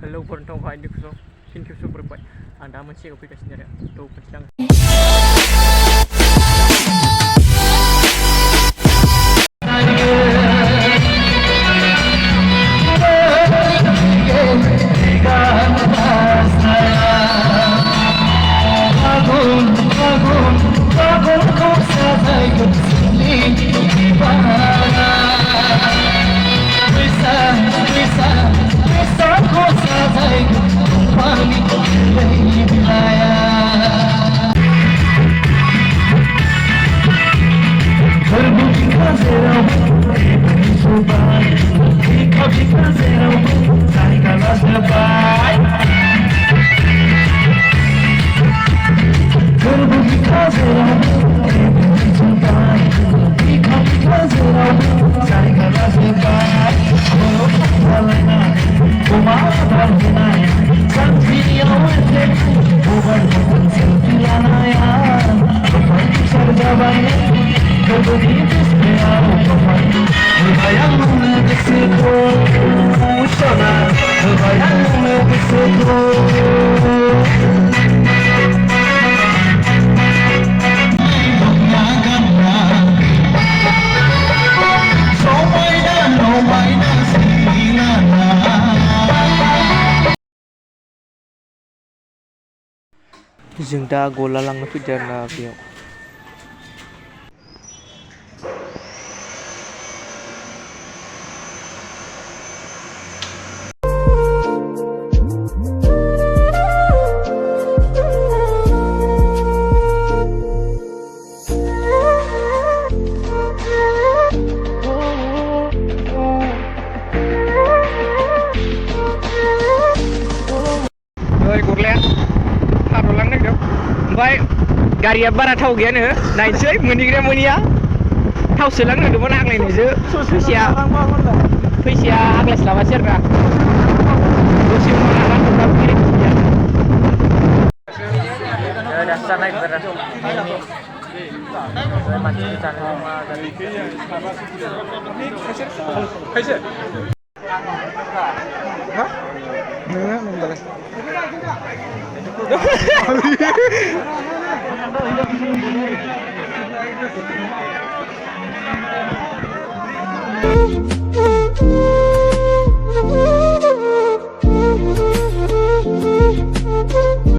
hello बरनोंथां fin खेबसे बरायबाय आं दा मोनसे जायगायाव फैगासिनो आरो थ' मोनसे आं जों दा गला लांनो फैदों आरोना बेयाव ओमफ्राय गारिया बारा थाव गैयानो नायनोसै मोनहैग्रा मोनहैया थाव सोलांनो होदोंमोन आग्लायनायसो फैसाया आग्लायसो लाबासै आरोना दसे उनाव लाना थांबा दासो जानो नागिरदों आरो मानसिनि जानो मा जानो नोङो नोंदालाय